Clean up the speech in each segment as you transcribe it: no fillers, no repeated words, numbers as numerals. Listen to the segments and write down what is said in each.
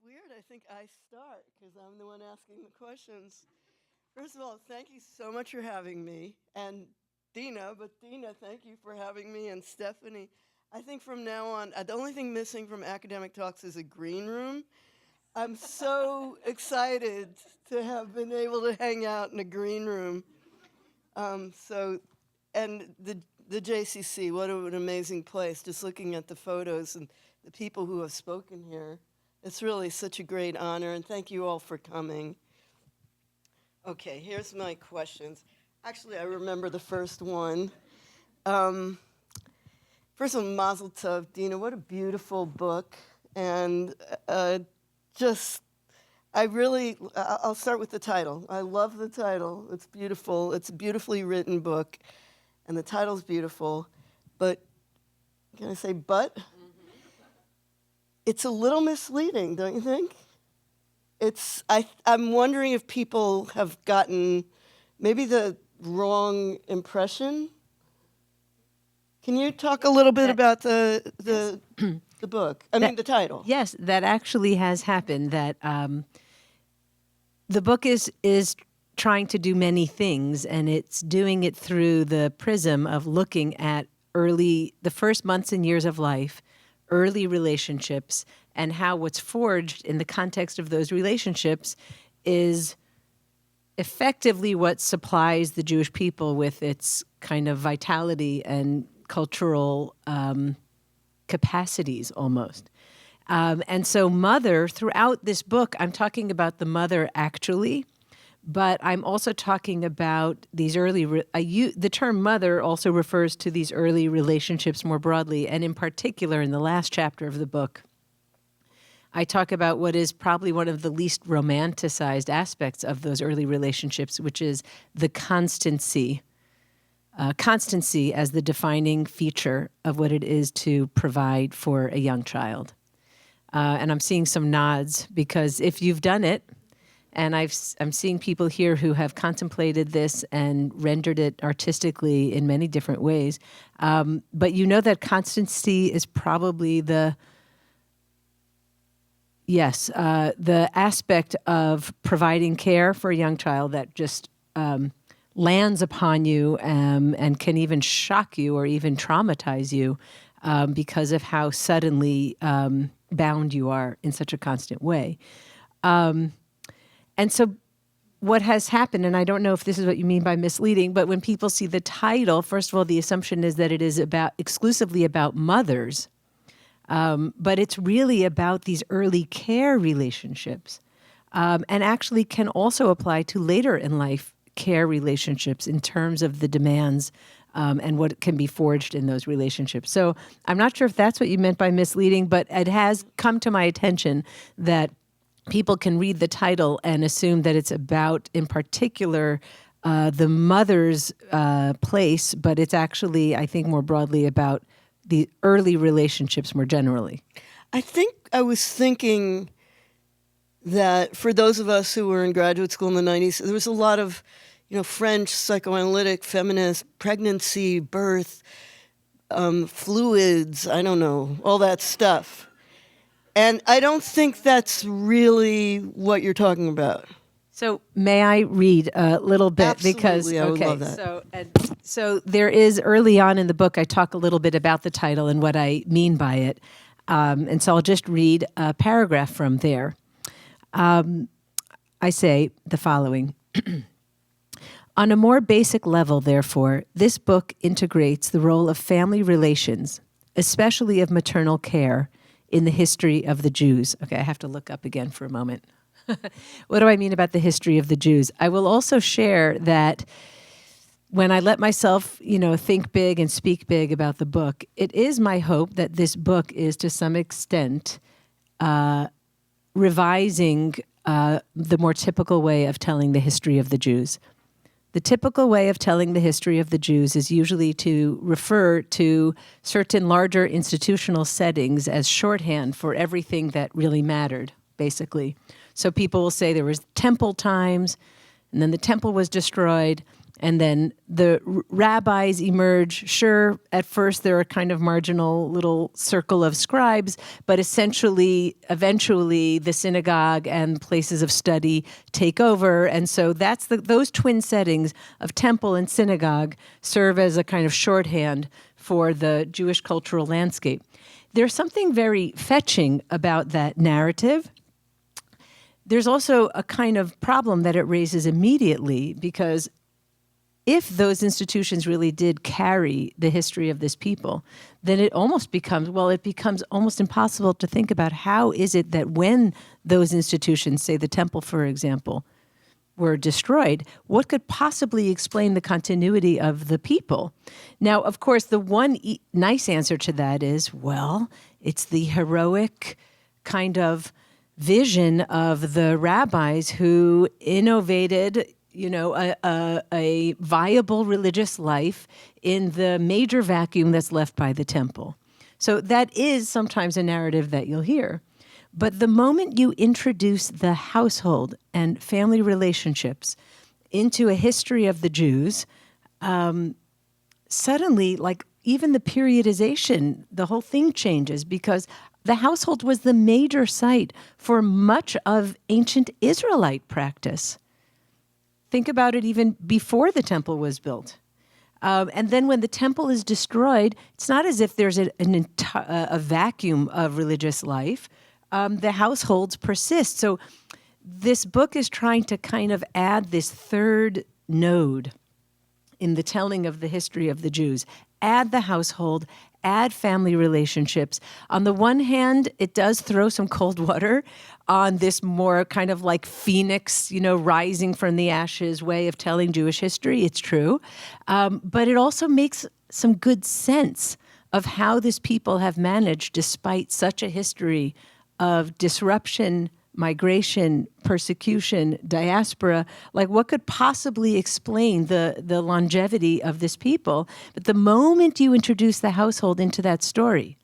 weird. I think I start because I'm the one asking the questions. First of all, thank you so much for having me. And Deena, thank you for having me. And Stephanie, I think from now on, the only thing missing from academic talks is a green room. I'm so excited to have been able to hang out in a green room. And the JCC, what an amazing place, just looking at the photos and the people who have spoken here. It's really such a great honor, and thank you all for coming. Okay, here's my questions. Actually, I remember the first one. First of all, Mazel Tov, Deena, what a beautiful book. And I'll start with the title. I love the title. It's beautiful. It's a beautifully written book, and the title's beautiful. But, can I say but? It's a little misleading, don't you think? I'm wondering if people have gotten maybe the wrong impression. Can you talk a little bit about the book? The title. Yes, that actually has happened. That the book is trying to do many things, and it's doing it through the prism of looking at the first months and years of life, early relationships, and how what's forged in the context of those relationships is effectively what supplies the Jewish people with its kind of vitality and cultural capacities almost. And so mother, throughout this book, I'm talking about the mother actually, but I'm also talking about these the term mother also refers to these early relationships more broadly, and in particular in the last chapter of the book, I talk about what is probably one of the least romanticized aspects of those early relationships, which is the constancy as the defining feature of what it is to provide for a young child. And I'm seeing some nods because if you've done it, and I'm seeing people here who have contemplated this and rendered it artistically in many different ways, but you know that constancy is probably the aspect of providing care for a young child that just lands upon you and can even shock you or even traumatize you because of how suddenly bound you are in such a constant way. And so what has happened, and I don't know if this is what you mean by misleading, but when people see the title, first of all, the assumption is that it is exclusively about mothers, but it's really about these early care relationships, and actually can also apply to later in life care relationships in terms of the demands and what can be forged in those relationships. So I'm not sure if that's what you meant by misleading, but it has come to my attention that people can read the title and assume that it's about, in particular, the mother's place, but it's actually, I think, more broadly about the early relationships more generally. I think I was thinking that for those of us who were in graduate school in the 90s, there was a lot of, French psychoanalytic, feminist, pregnancy, birth, fluids, I don't know, all that stuff. And I don't think that's really what you're talking about. So may I read a little bit? Absolutely, because I would love that. So there is, early on in the book, I talk a little bit about the title and what I mean by it. And so I'll just read a paragraph from there. I say the following. On a more basic level, therefore, this book integrates the role of family relations, especially of maternal care, in the history of the Jews. Okay, I have to look up again for a moment. What do I mean about the history of the Jews? I will also share that when I let myself, think big and speak big about the book, it is my hope that this book is to some extent revising the more typical way of telling the history of the Jews. The typical way of telling the history of the Jews is usually to refer to certain larger institutional settings as shorthand for everything that really mattered, basically. So people will say there was temple times, and then the temple was destroyed, And then the rabbis emerge. Sure, at first they're a kind of marginal little circle of scribes, but eventually the synagogue and places of study take over. And so those twin settings of temple and synagogue serve as a kind of shorthand for the Jewish cultural landscape. There's something very fetching about that narrative. There's also a kind of problem that it raises immediately, because if those institutions really did carry the history of this people, then it becomes almost impossible to think about how is it that when those institutions, say the temple, for example, were destroyed, what could possibly explain the continuity of the people? Now, of course, the one nice answer to that is, well, it's the heroic kind of vision of the rabbis who innovated, a viable religious life in the major vacuum that's left by the temple. So that is sometimes a narrative that you'll hear. But the moment you introduce the household and family relationships into a history of the Jews, suddenly, like even the periodization, the whole thing changes, because the household was the major site for much of ancient Israelite practice. Think about it even before the temple was built. And then when the temple is destroyed, it's not as if there's a vacuum of religious life. The households persist. So this book is trying to kind of add this third node in the telling of the history of the Jews. Add the household, add family relationships. On the one hand, it does throw some cold water on this more kind of like phoenix, rising from the ashes way of telling Jewish history. It's true. But it also makes some good sense of how this people have managed, despite such a history of disruption, migration, persecution, diaspora. Like, what could possibly explain the longevity of this people? But the moment you introduce the household into that story,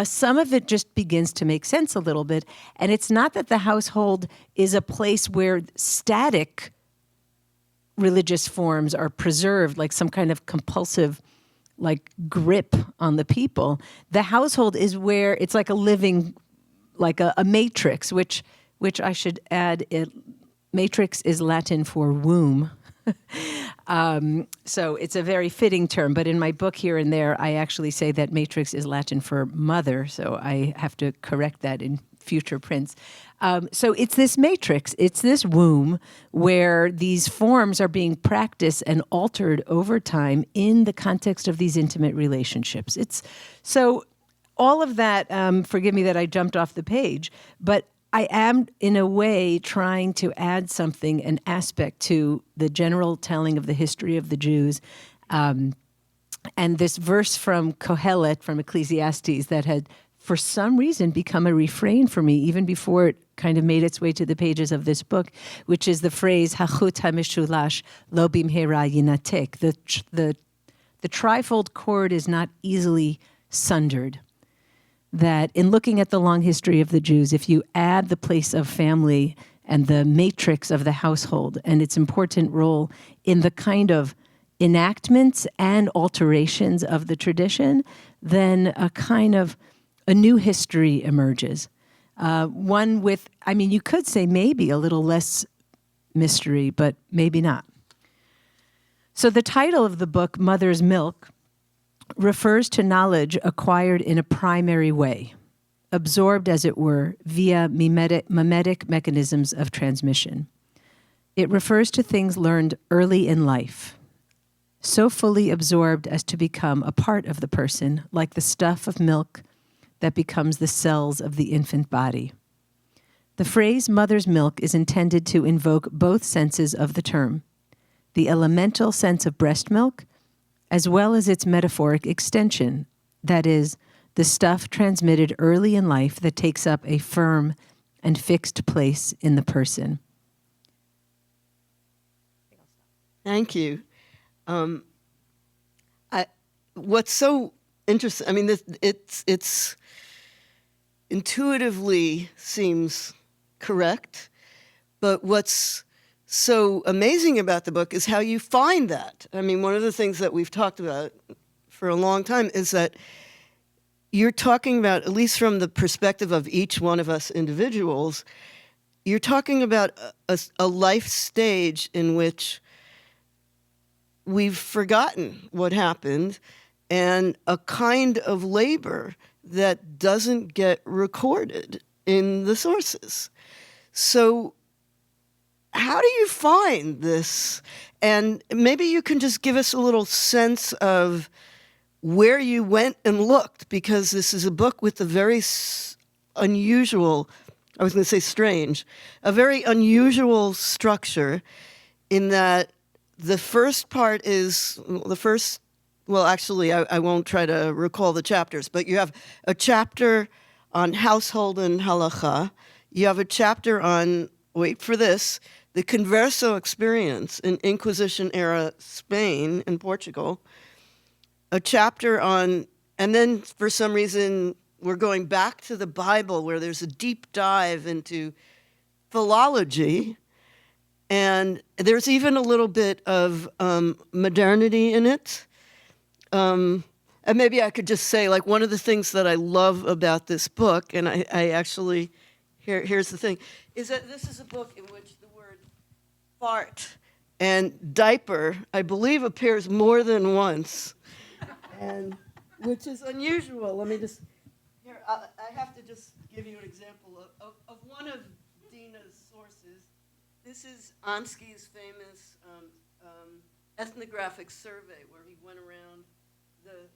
some of it just begins to make sense a little bit. And it's not that the household is a place where static religious forms are preserved, like some kind of compulsive grip on the people. The household is where it's like a living, like a matrix, which I should add, matrix is Latin for womb. So it's a very fitting term, but in my book here and there, I actually say that matrix is Latin for mother, so I have to correct that in future prints. So it's this matrix, it's this womb where these forms are being practiced and altered over time in the context of these intimate relationships. So all of that, forgive me that I jumped off the page, but I am, in a way, trying to add something, an aspect to the general telling of the history of the Jews. And this verse from Kohelet, from Ecclesiastes, that had, for some reason, become a refrain for me, even before it kind of made its way to the pages of this book, which is the phrase, Hachut hamishulash lo bimhera yinatek. The trifold cord is not easily sundered. That in looking at the long history of the Jews, if you add the place of family and the matrix of the household and its important role in the kind of enactments and alterations of the tradition, then a new history emerges. One with, you could say maybe a little less mystery, but maybe not. So the title of the book, Mother's Milk, refers to knowledge acquired in a primary way, absorbed, as it were, via mimetic mechanisms of transmission. It refers to things learned early in life, so fully absorbed as to become a part of the person, like the stuff of milk that becomes the cells of the infant body. The phrase mother's milk is intended to invoke both senses of the term, the elemental sense of breast milk, as well as its metaphoric extension, that is, the stuff transmitted early in life that takes up a firm and fixed place in the person. Thank you. What's so interesting, it's intuitively seems correct, but what's so amazing about the book is how you find that. I mean, one of the things that we've talked about for a long time is that you're talking about, at least from the perspective of each one of us individuals, you're talking about a life stage in which we've forgotten what happened and a kind of labor that doesn't get recorded in the sources. So how do you find this? And maybe you can just give us a little sense of where you went and looked, because this is a book with a very unusual, I was going to say strange, a very unusual structure in that the first part is, I won't try to recall the chapters, but you have a chapter on household and halacha. You have a chapter on, wait for this, the converso experience in Inquisition-era Spain and Portugal. A chapter on, and then for some reason, we're going back to the Bible where there's a deep dive into philology. And there's even a little bit of modernity in it. And maybe I could just say, like, one of the things that I love about this book, and I actually, here's the thing, is that this is a book in which the word fart and diaper, I believe, appears more than once, and which is unusual. Let me just, here, I have to just give you an example of one of Deena's sources. This is Ansky's famous ethnographic survey where he went around the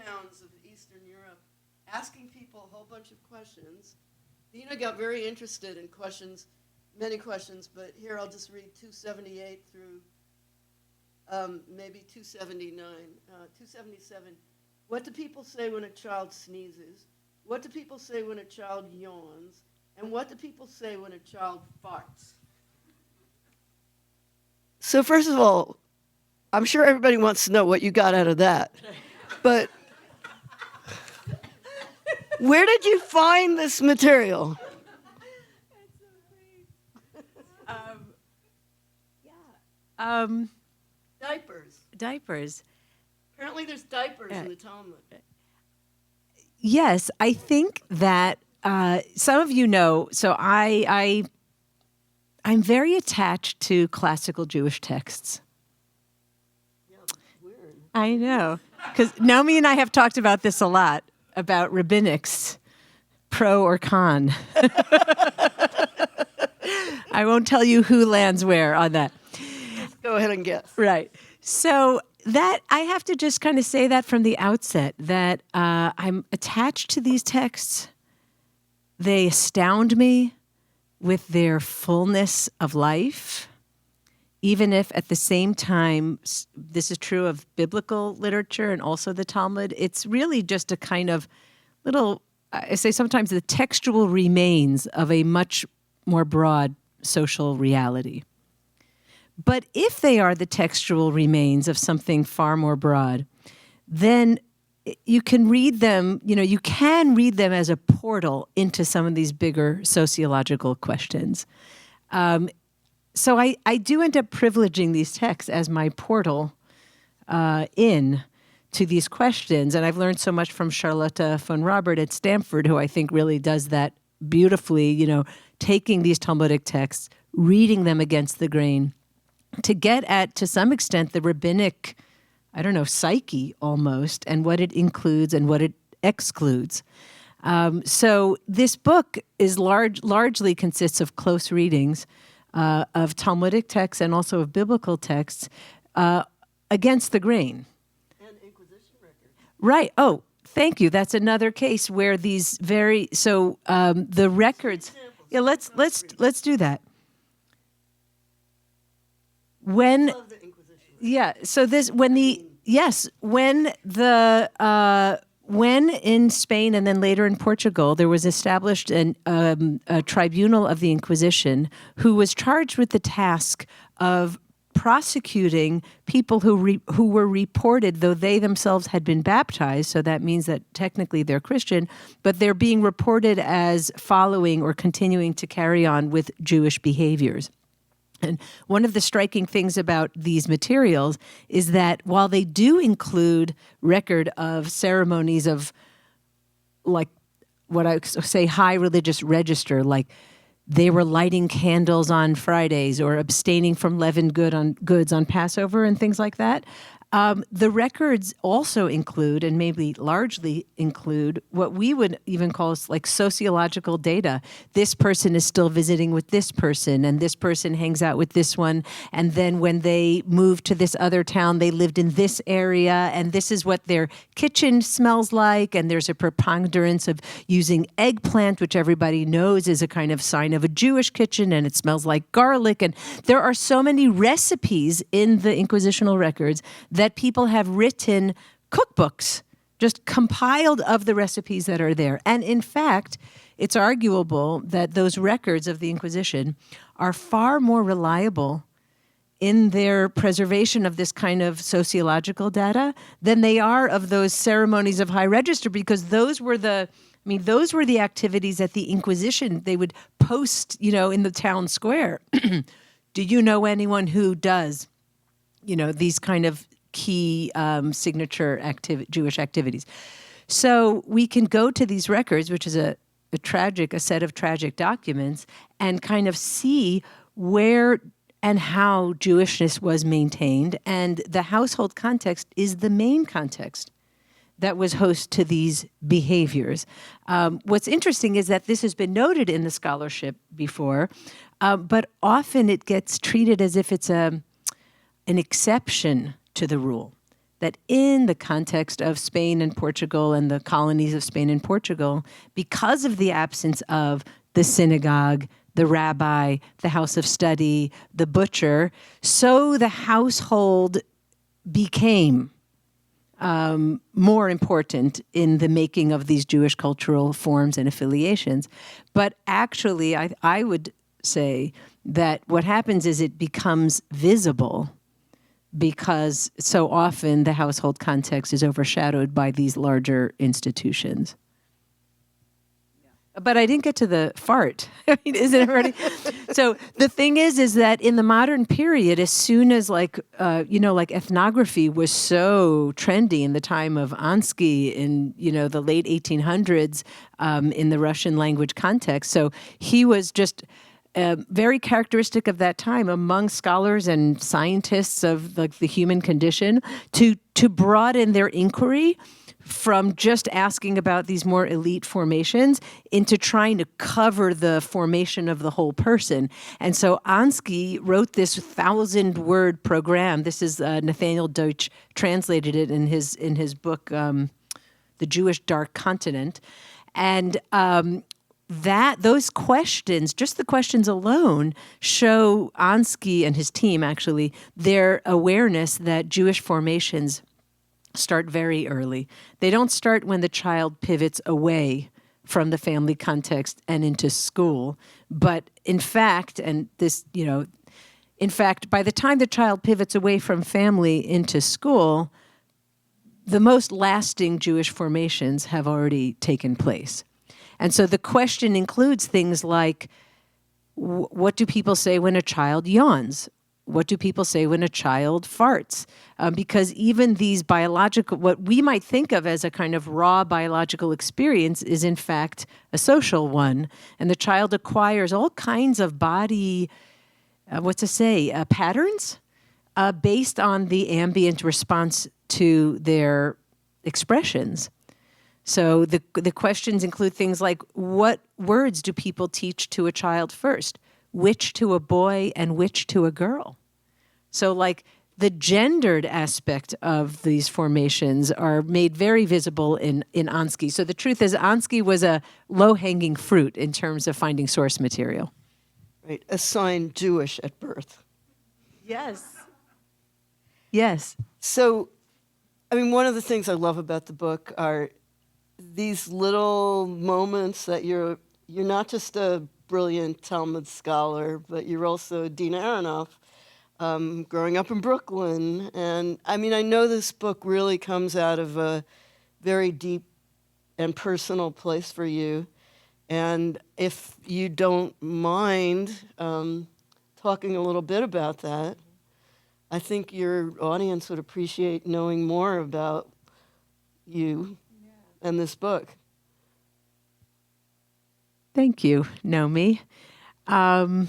towns of Eastern Europe asking people a whole bunch of questions. Deena got very interested in questions, many questions, but here I'll just read 278 through maybe 279. 277. What do people say when a child sneezes? What do people say when a child yawns? And what do people say when a child farts? So first of all, I'm sure everybody wants to know what you got out of that. But where did you find this material? Diapers. Apparently there's diapers in the Talmud. Yes, I think that some of you know, so I'm very attached to classical Jewish texts. Yeah, weird. I know, because Naomi and I have talked about this a lot, about rabbinics, pro or con. I won't tell you who lands where on that. Go ahead and guess. Right. So that I have to just kind of say that from the outset, that I'm attached to these texts. They astound me with their fullness of life, even if at the same time, this is true of biblical literature and also the Talmud, it's really just a kind of little, I say sometimes the textual remains of a much more broad social reality. But if they are the textual remains of something far more broad, then you can read them, you can read them as a portal into some of these bigger sociological questions. So I do end up privileging these texts as my portal in to these questions. And I've learned so much from Charlotta von Robert at Stanford, who I think really does that beautifully, taking these Talmudic texts, reading them against the grain, to get at, to some extent, the rabbinic, psyche almost, and what it includes and what it excludes. So this book is largely consists of close readings of Talmudic texts and also of biblical texts against the grain. And Inquisition records. Right. Oh, thank you. That's another case where these the records. Yeah, let's do that. When in Spain and then later in Portugal there was established a tribunal of the Inquisition who was charged with the task of prosecuting people who were reported, though they themselves had been baptized, so that means that technically they're Christian, but they're being reported as following or continuing to carry on with Jewish behaviors. And one of the striking things about these materials is that while they do include record of ceremonies of, like, what I say high religious register, like they were lighting candles on Fridays or abstaining from leavened goods on Passover and things like that. The records also include, and maybe largely include, what we would even call like sociological data. This person is still visiting with this person, and this person hangs out with this one. And then when they moved to this other town, they lived in this area, and this is what their kitchen smells like. And there's a preponderance of using eggplant, which everybody knows is a kind of sign of a Jewish kitchen, and it smells like garlic. And there are so many recipes in the Inquisitional records that people have written cookbooks, just compiled of the recipes that are there. And in fact, it's arguable that those records of the Inquisition are far more reliable in their preservation of this kind of sociological data than they are of those ceremonies of high register, because those were the activities at the Inquisition. They would post, in the town square. Do you know anyone who does, these kind of key signature Jewish activities? So we can go to these records, which is a set of tragic documents, and kind of see where and how Jewishness was maintained. And the household context is the main context that was host to these behaviors. What's interesting is that this has been noted in the scholarship before, but often it gets treated as if it's an exception to the rule. That in the context of Spain and Portugal and the colonies of Spain and Portugal, because of the absence of the synagogue, the rabbi, the house of study, the butcher, so the household became more important in the making of these Jewish cultural forms and affiliations. But actually, I would say that what happens is it becomes visible because so often the household context is overshadowed by these larger institutions. But I didn't get to the fart. Isn't it already? So the thing is that in the modern period, as soon as like ethnography was so trendy in the time of Ansky in, the late 1800s in the Russian language context. So he was just very characteristic of that time among scholars and scientists of the human condition to broaden their inquiry from just asking about these more elite formations into trying to cover the formation of the whole person. And so Ansky wrote this 1,000-word program. This is Nathaniel Deutsch translated it in his book, The Jewish Dark Continent. And those questions, just the questions alone, show Ansky and his team, actually, their awareness that Jewish formations start very early. They don't start when the child pivots away from the family context and into school. But in fact, by the time the child pivots away from family into school, the most lasting Jewish formations have already taken place. And so the question includes things like, what do people say when a child yawns? What do people say when a child farts? Because even these biological, what we might think of as a kind of raw biological experience is in fact a social one. And the child acquires all kinds of body, patterns based on the ambient response to their expressions. So the questions include things like, what words do people teach to a child first? Which to a boy and which to a girl? So like the gendered aspect of these formations are made very visible in Ansky. So the truth is Ansky was a low-hanging fruit in terms of finding source material. Right, assigned Jewish at birth. Yes. Yes. So, one of the things I love about the book are these little moments that you're not just a brilliant Talmud scholar, but you're also Deena Aranoff, growing up in Brooklyn. And I know this book really comes out of a very deep and personal place for you. And if you don't mind talking a little bit about that. I think your audience would appreciate knowing more about you and this book. Thank you, Naomi. Well,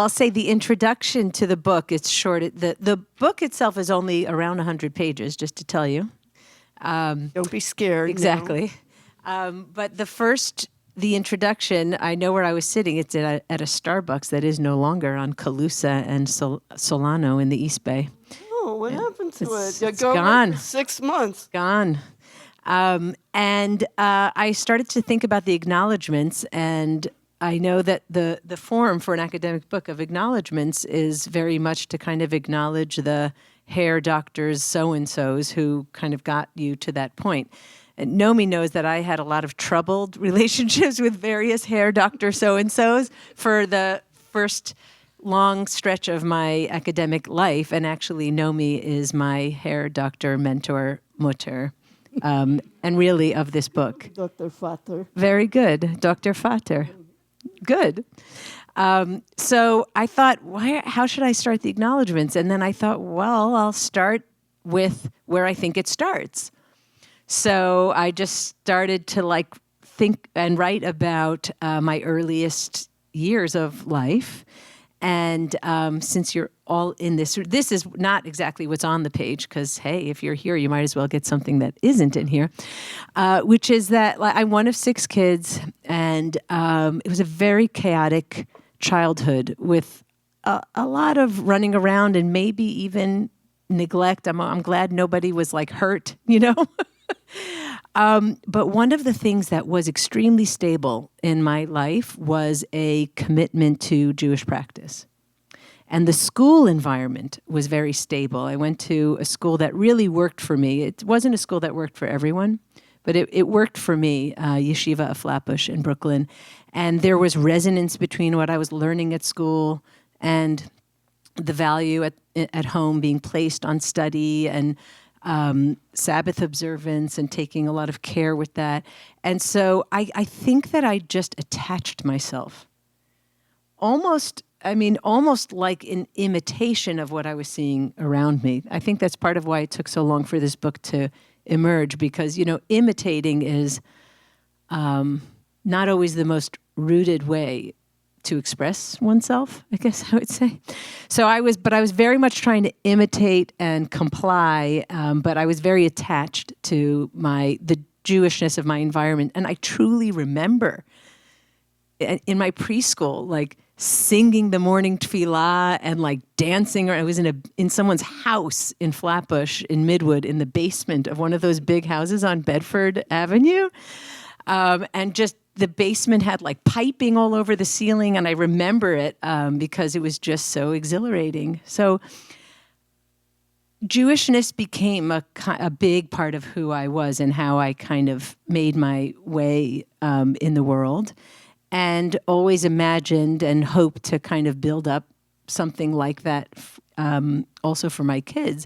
I'll say the introduction to the book, it's short. The book itself is only around 100 pages, just to tell you. Don't be scared. Exactly. But the introduction, I know where I was sitting. It's at a Starbucks that is no longer on Calusa and Solano in the East Bay. Oh, what happened to it? It's gone. For 6 months. Gone. And I started to think about the acknowledgments, and I know that the form for an academic book of acknowledgments is very much to kind of acknowledge the hair doctors so-and-sos who kind of got you to that point. And Naomi knows that I had a lot of troubled relationships with various hair doctor so-and-sos for the first long stretch of my academic life. And actually, Naomi is my hair doctor, mentor, mutter, and really of this book. Dr. Fatter. Very good, Dr. Fatter. Good. So I thought, how should I start the acknowledgments? And then I thought, well, I'll start with where I think it starts. So I just started to think and write about my earliest years of life. And since you're all in this is not exactly what's on the page because, hey, if you're here, you might as well get something that isn't in here, which is that I'm one of 6 kids, and it was a very chaotic childhood with a lot of running around and maybe even neglect. I'm glad nobody was hurt, But one of the things that was extremely stable in my life was a commitment to Jewish practice. And the school environment was very stable. I went to a school that really worked for me. It wasn't a school that worked for everyone, but it worked for me, Yeshiva of Flatbush in Brooklyn. And there was resonance between what I was learning at school and the value at home being placed on study and Sabbath observance and taking a lot of care with that. And so I think that I just attached myself almost like an imitation of what I was seeing around me. I think that's part of why it took so long for this book to emerge because, imitating is not always the most rooted way to express oneself, I guess I would say. So I was very much trying to imitate and comply, but I was very attached to the Jewishness of my environment. And I truly remember in my preschool, singing the morning tefillah and dancing. I was in someone's house in Flatbush in Midwood in the basement of one of those big houses on Bedford Avenue. And just the basement had piping all over the ceiling. And I remember it because it was just so exhilarating. So Jewishness became a big part of who I was and how I kind of made my way in the world. And always imagined and hoped to kind of build up something like that also for my kids.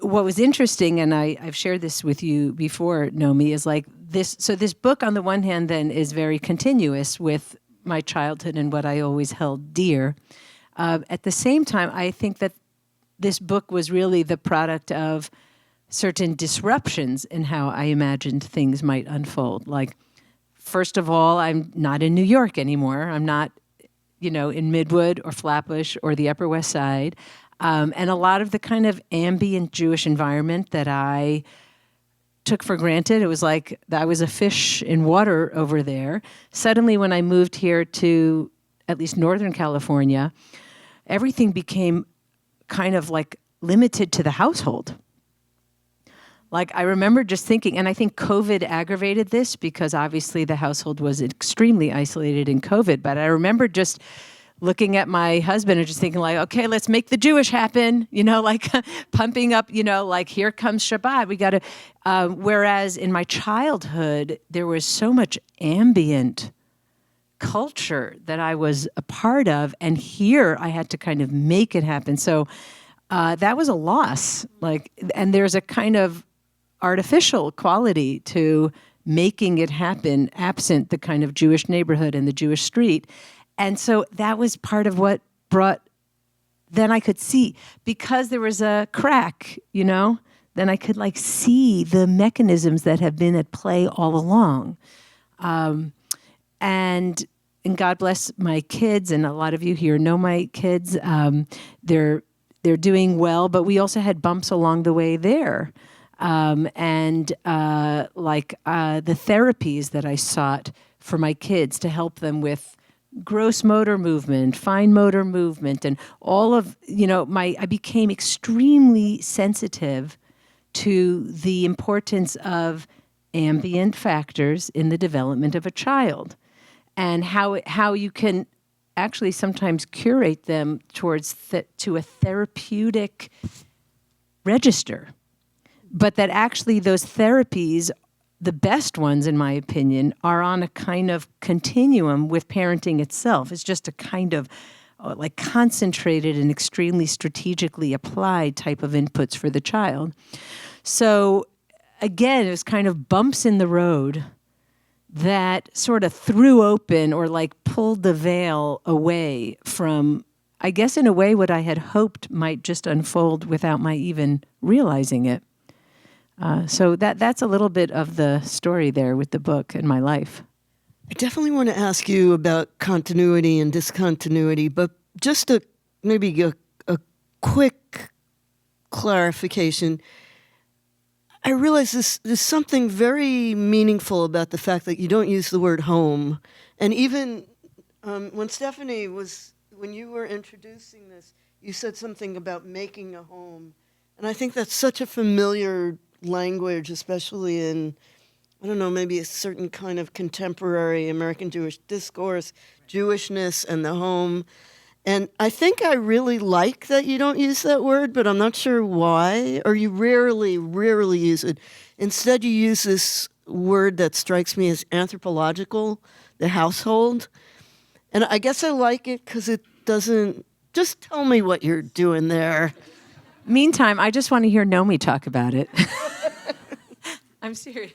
What was interesting, and I've shared this with you before, Naomi, is this. So this book, on the one hand, then, is very continuous with my childhood and what I always held dear. At the same time, I think that this book was really the product of certain disruptions in how I imagined things might unfold. First of all, I'm not in New York anymore. I'm not, in Midwood or Flatbush or the Upper West Side. And a lot of the kind of ambient Jewish environment that I took for granted, it was like I was a fish in water over there. Suddenly, when I moved here to at least Northern California, everything became kind of limited to the household. I remember just thinking, and I think COVID aggravated this because obviously the household was extremely isolated in COVID. But I remember just looking at my husband and just thinking okay, let's make the Jewish happen, pumping up, here comes Shabbat. We got to, whereas in my childhood, there was so much ambient culture that I was a part of. And here I had to kind of make it happen. So that was a loss. And there's a kind of artificial quality to making it happen absent the kind of Jewish neighborhood and the Jewish street. And so that was part of what then I could see, because there was a crack, then I could like see the mechanisms that have been at play all along. And God bless my kids, and a lot of you here know my kids. They're doing well, but we also had bumps along the way there. The therapies that I sought for my kids to help them with gross motor movement, fine motor movement, and all of, I became extremely sensitive to the importance of ambient factors in the development of a child, and how you can actually sometimes curate them towards to a therapeutic register, but that actually those therapies, the best ones in my opinion, are on a kind of continuum with parenting itself. It's just a kind of like concentrated and extremely strategically applied type of inputs for the child. So again, it was kind of bumps in the road that sort of threw open or like pulled the veil away from, I guess in a way, what I had hoped might just unfold without my even realizing it. So that's a little bit of the story there with the book and my life. I definitely want to ask you about continuity and discontinuity, but just maybe a quick clarification. I realize there's something very meaningful about the fact that you don't use the word home. And even when you were introducing this, you said something about making a home. And I think that's such a familiar language, especially in, I don't know, maybe a certain kind of contemporary American Jewish discourse, Jewishness and the home. And I think I really like that you don't use that word, but I'm not sure why, or you rarely use it. Instead, you use this word that strikes me as anthropological, the household. And I guess I like it because it doesn't, just tell me what you're doing there. Meantime, I just want to hear Naomi talk about it. I'm serious.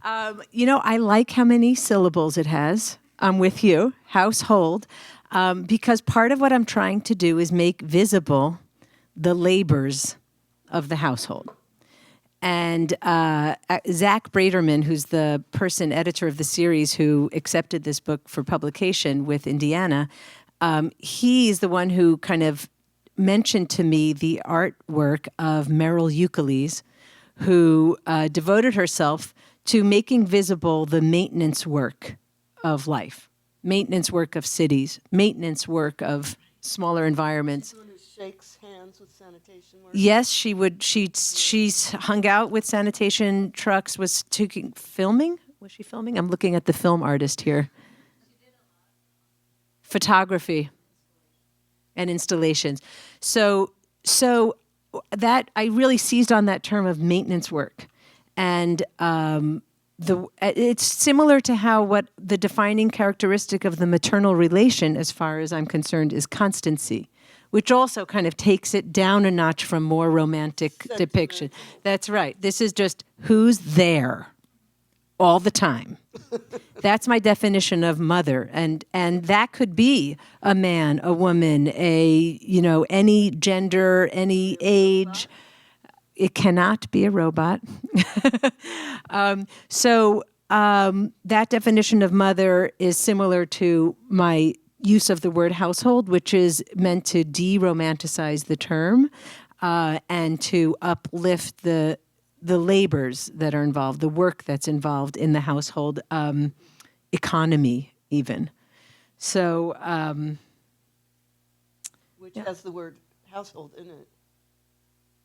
I like how many syllables it has. I'm with you, household, because part of what I'm trying to do is make visible the labors of the household. And Zach Braderman, who's the editor of the series who accepted this book for publication with Indiana, he's the one who kind of mentioned to me the artwork of Meryl Euclides, who devoted herself to making visible the maintenance work of life, maintenance work of cities, maintenance work of smaller environments. Someone who shakes hands with sanitation workers? Yes, she would. She's hung out with sanitation trucks. Was filming? Was she filming? I'm looking at the film artist here. Photography and installations. So that I really seized on that term of maintenance work, and it's similar to how what the defining characteristic of the maternal relation, as far as I'm concerned, is constancy, which also kind of takes it down a notch from more romantic depiction. That's right. This is just who's there all the time. That's my definition of mother, and that could be a man, a woman, any gender, any age. It cannot be a robot. So that definition of mother is similar to my use of the word household, which is meant to de-romanticize the term and to uplift the labors that are involved, the work that's involved in the household economy even. So, which has the word household in it.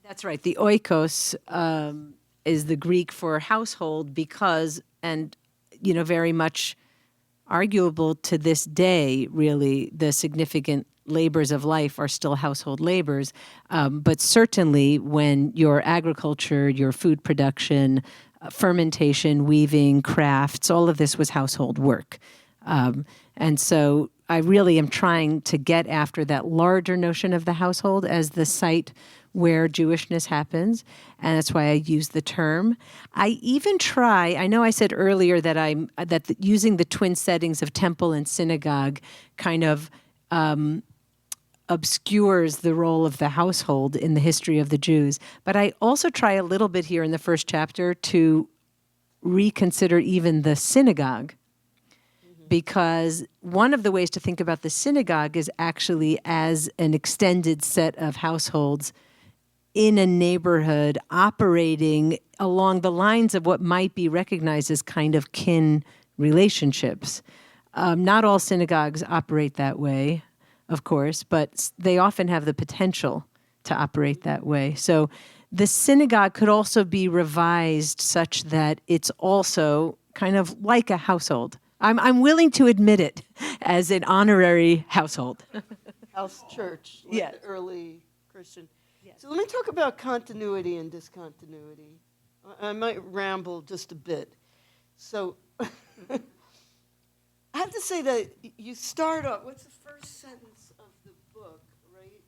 That's right. The oikos is the Greek for household because, and very much arguable to this day, really, the significant labors of life are still household labors. But certainly when your agriculture, your food production, fermentation, weaving, crafts, all of this was household work. And so I really am trying to get after that larger notion of the household as the site where Jewishness happens, and that's why I use the term. I even try, I know I said earlier that using the twin settings of temple and synagogue kind of obscures the role of the household in the history of the Jews. But I also try a little bit here in the first chapter to reconsider even the synagogue, because one of the ways to think about the synagogue is actually as an extended set of households in a neighborhood operating along the lines of what might be recognized as kind of kin relationships. Not all synagogues operate that way, of course, but they often have the potential to operate that way. So the synagogue could also be revised such that it's also kind of like a household. I'm willing to admit it as an honorary household. House church, like Yes. the early Christian. So let me talk about continuity and discontinuity. I might ramble just a bit. So I have to say that you start off, what's the first sentence of the book, right?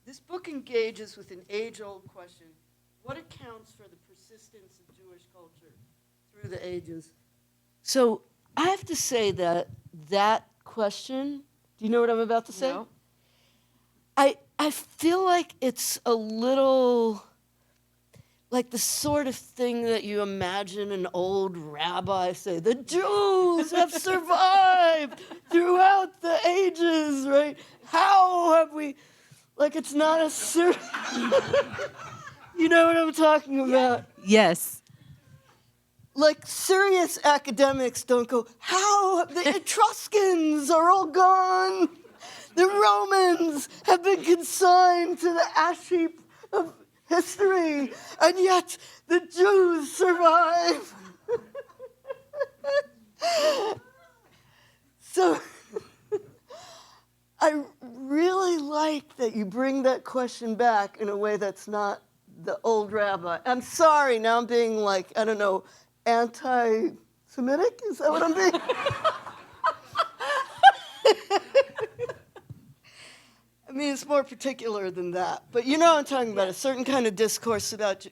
This book engages with an age-old question: what accounts for the persistence of Jewish culture through the ages? So I have to say that question, do you know what I'm about to say? No. I feel like it's a little like the sort of thing that you imagine an old rabbi say, the Jews have survived throughout the ages, right? How have we, like it's not a certain, you know what I'm talking about? Yes. Like serious academics don't go, how, the Etruscans are all gone. The Romans have been consigned to the ash heap of history, and yet the Jews survive. So I really like that you bring that question back in a way that's not the old rabbi. I'm sorry, now I'm being like, I don't know, anti-Semitic? Is that what I'm being? I mean, it's more particular than that. But you know what I'm talking about, a certain kind of discourse about...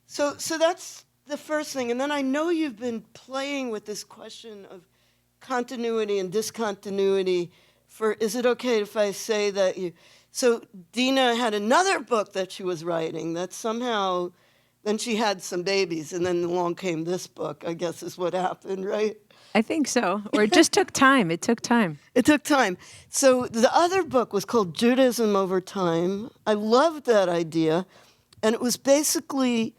So that's the first thing. And then I know you've been playing with this question of continuity and discontinuity for... Is it okay if I say that you... So Deena had another book that she was writing that somehow... Then she had some babies, and then along came this book, I guess is what happened, right? I think so. Or it just took time. It took time. It took time. So the other book was called Judaism Over Time. I loved that idea. And it was basically,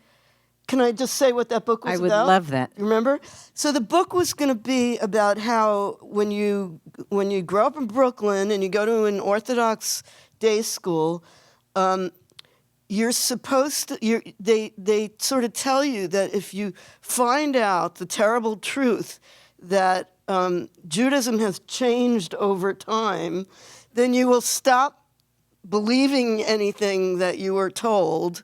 can I just say what that book was I would about? love that. You remember? So the book was going to be about how when you grow up in Brooklyn and you go to an Orthodox day school, you're supposed to, they sort of tell you that if you find out the terrible truth that Judaism has changed over time, then you will stop believing anything that you were told,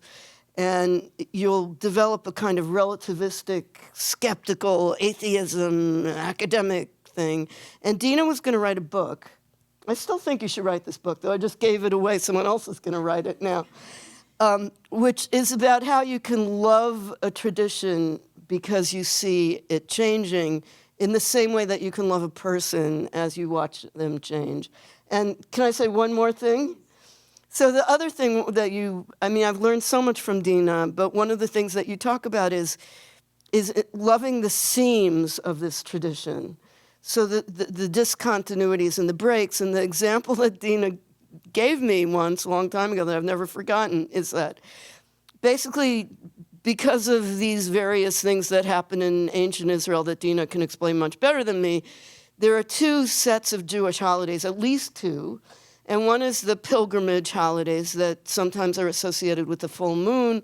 and you'll develop a kind of relativistic, skeptical, atheism, academic thing. And Deena was going to write a book. I still think you should write this book, though I just gave it away. Someone else is going to write it now. Which is about how you can love a tradition because you see it changing in the same way that you can love a person as you watch them change. And can I say one more thing? So the other thing that I've learned so much from Deena, but one of the things that you talk about is loving the seams of this tradition. So the discontinuities and the breaks, and the example that Deena gave me once a long time ago that I've never forgotten is that basically because of these various things that happen in ancient Israel that Deena can explain much better than me, there are two sets of Jewish holidays, at least two, and one is the pilgrimage holidays that sometimes are associated with the full moon,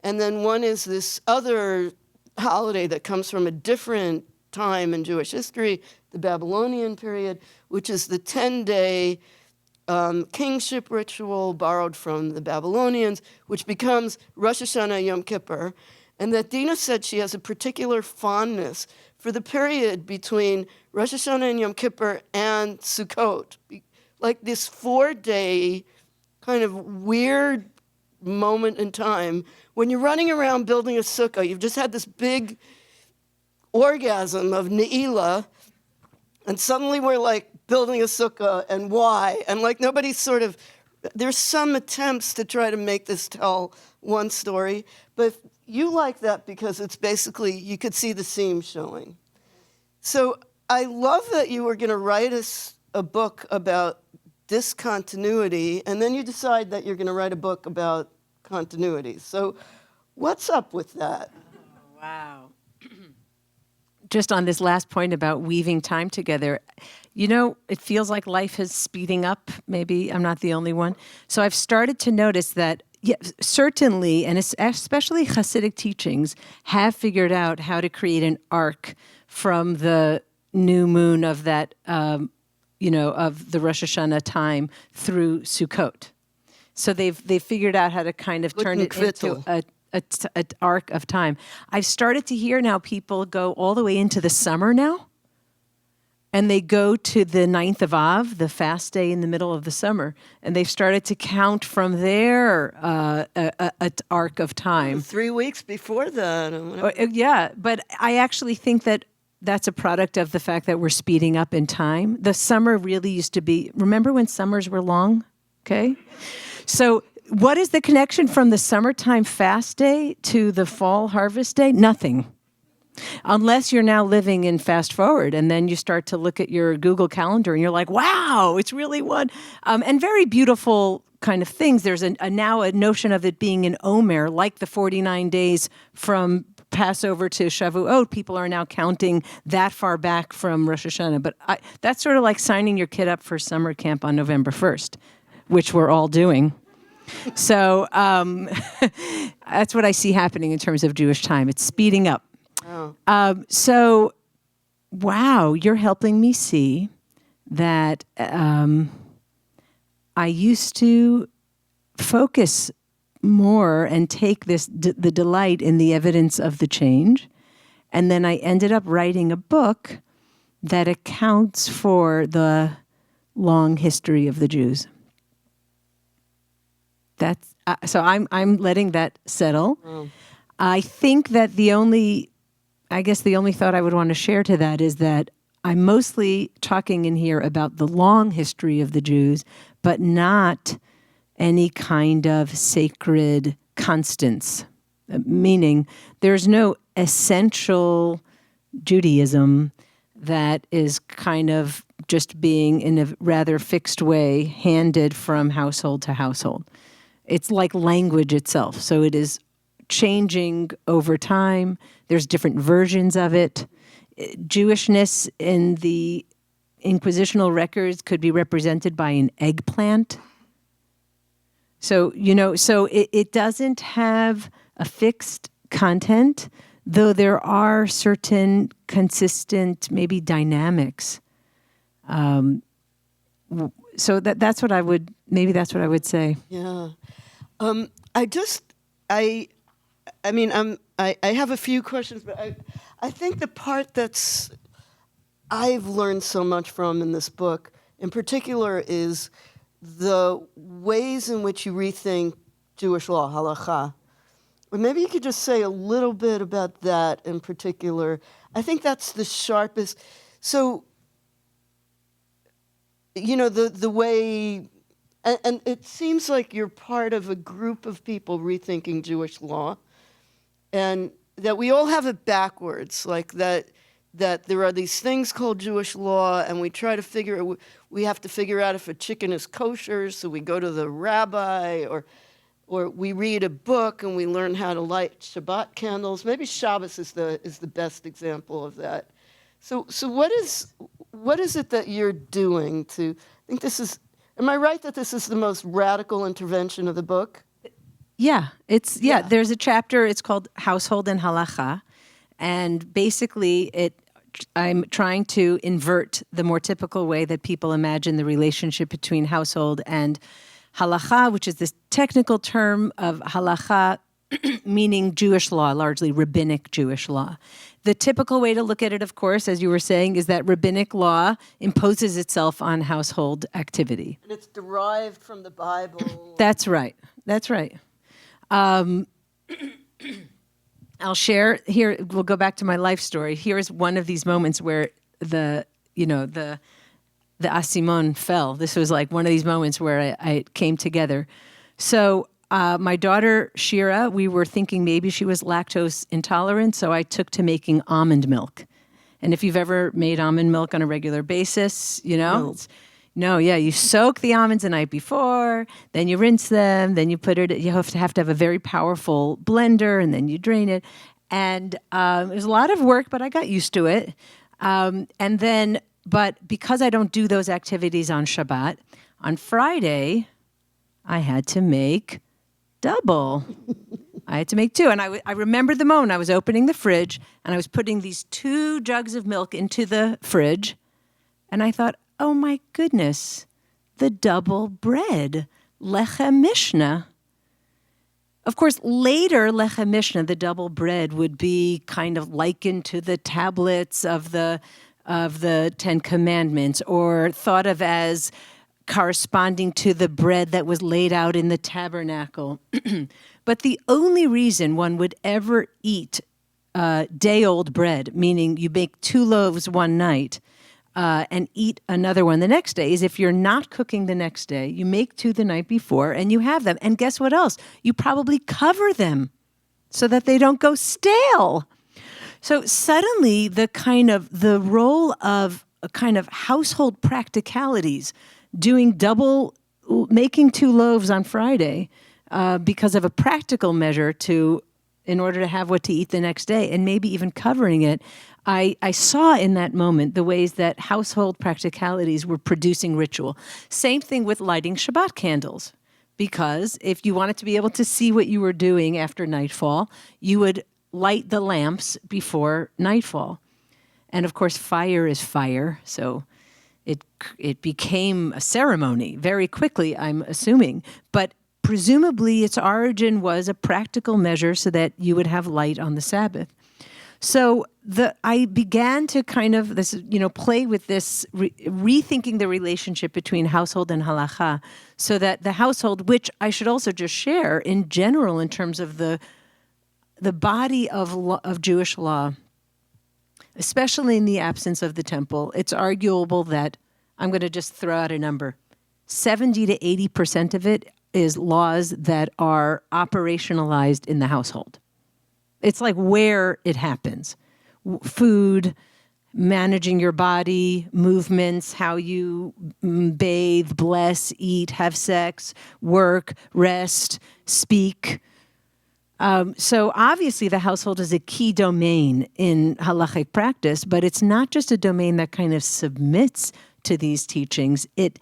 and then one is this other holiday that comes from a different time in Jewish history, the Babylonian period, which is the 10-day kingship ritual borrowed from the Babylonians, which becomes Rosh Hashanah Yom Kippur, and that Deena said she has a particular fondness for the period between Rosh Hashanah and Yom Kippur and Sukkot, like this 4-day kind of weird moment in time when you're running around building a sukkah. You've just had this big orgasm of Ne'ilah, and suddenly we're like building a sukkah and why. And like nobody's sort of, there's some attempts to try to make this tell one story, but you like that because it's basically, you could see the seam showing. So I love that you were going to write us a book about discontinuity, and then you decide that you're going to write a book about continuity. So what's up with that? Wow. Just on this last point about weaving time together, it feels like life is speeding up. Maybe I'm not the only one. So I've started to notice that, certainly, and especially Hasidic teachings, have figured out how to create an arc from the new moon of that, of the Rosh Hashanah time through Sukkot. So they've figured out how to kind of turn it into an arc of time. I've started to hear now people go all the way into the summer now, and they go to the 9th of Av, the fast day in the middle of the summer, and they've started to count from there an arc of time. 3 weeks before that. Yeah, but I actually think that that's a product of the fact that we're speeding up in time. The summer really used to be, remember when summers were long? Okay. So what is the connection from the summertime fast day to the fall harvest day? Nothing. Unless you're now living in fast forward, and then you start to look at your Google Calendar and you're like, wow, it's really one. And very beautiful kind of things. There's now a notion of it being an Omer, like the 49 days from Passover to Shavuot. People are now counting that far back from Rosh Hashanah. But that's sort of like signing your kid up for summer camp on November 1st, which we're all doing. So that's what I see happening in terms of Jewish time. It's speeding up. Oh. So, wow, you're helping me see that I used to focus more and take the delight in the evidence of the change. And then I ended up writing a book that accounts for the long history of the Jews. That's so I'm letting that settle. Oh. I think that the only thought I would want to share to that is that I'm mostly talking in here about the long history of the Jews, but not any kind of sacred constants, meaning there's no essential Judaism that is kind of just being in a rather fixed way handed from household to household. It's like language itself. So it is changing over time. There's different versions of it. Jewishness in the inquisitional records could be represented by an eggplant. So, it doesn't have a fixed content, though there are certain consistent, maybe dynamics. So that's what I would say. Yeah. I have a few questions, but I think the part I've learned so much from in this book, in particular, is the ways in which you rethink Jewish law, halakha. Or maybe you could just say a little bit about that in particular. I think that's the sharpest. So, the way, and it seems like you're part of a group of people rethinking Jewish law, and that we all have it backwards, like that there are these things called Jewish law, and we have to figure out if a chicken is kosher, so we go to the rabbi, or we read a book and we learn how to light Shabbat candles. Maybe Shabbos is the best example of that. So what is it that you're doing to? I think this is. Am I right that this is the most radical intervention of the book? Yeah, there's a chapter, it's called Household and Halacha, and basically I'm trying to invert the more typical way that people imagine the relationship between household and halacha, which is this technical term of halacha, meaning Jewish law, largely rabbinic Jewish law. The typical way to look at it, of course, as you were saying, is that rabbinic law imposes itself on household activity. And it's derived from the Bible. That's right. I'll share here. We'll go back to my life story. Here's one of these moments where the the asimon fell. This was like one of these moments where it came together. So my daughter, Shira, we were thinking maybe she was lactose intolerant, so I took to making almond milk. And if you've ever made almond milk on a regular basis, you know, no, yeah, you soak the almonds the night before, then you rinse them, then you put it, you have to have a very powerful blender, and then you drain it. And it was a lot of work, but I got used to it. But because I don't do those activities on Shabbat, on Friday, I had to make double. I had to make two. And I remember the moment I was opening the fridge and I was putting these 2 jugs of milk into the fridge. And I thought, oh my goodness, the double bread, lechem mishnah. Of course, later, lechem mishnah, the double bread, would be kind of likened to the tablets of the 10 Commandments, or thought of as corresponding to the bread that was laid out in the tabernacle. But the only reason one would ever eat day-old bread, meaning you bake 2 loaves one night and eat another one the next day, is if you're not cooking the next day, you make 2 the night before and you have them. And guess what else? You probably cover them so that they don't go stale. So suddenly the role of a kind of household practicalities, making 2 loaves on Friday because of a practical measure in order to have what to eat the next day, and maybe even covering it, I saw in that moment the ways that household practicalities were producing ritual. Same thing with lighting Shabbat candles, because if you wanted to be able to see what you were doing after nightfall, you would light the lamps before nightfall. And of course, fire is fire, so it became a ceremony very quickly, I'm assuming. But presumably its origin was a practical measure so that you would have light on the Sabbath. So I began to kind of play with this, rethinking the relationship between household and halacha, so that the household, which I should also just share in general in terms of the body of Jewish law, especially in the absence of the temple, it's arguable that, I'm going to just throw out a number, 70 to 80% of it is laws that are operationalized in the household. It's like where it happens. Food, managing your body, movements, how you bathe, bless, eat, have sex, work, rest, speak. So obviously the household is a key domain in halachic practice, but it's not just a domain that kind of submits to these teachings. It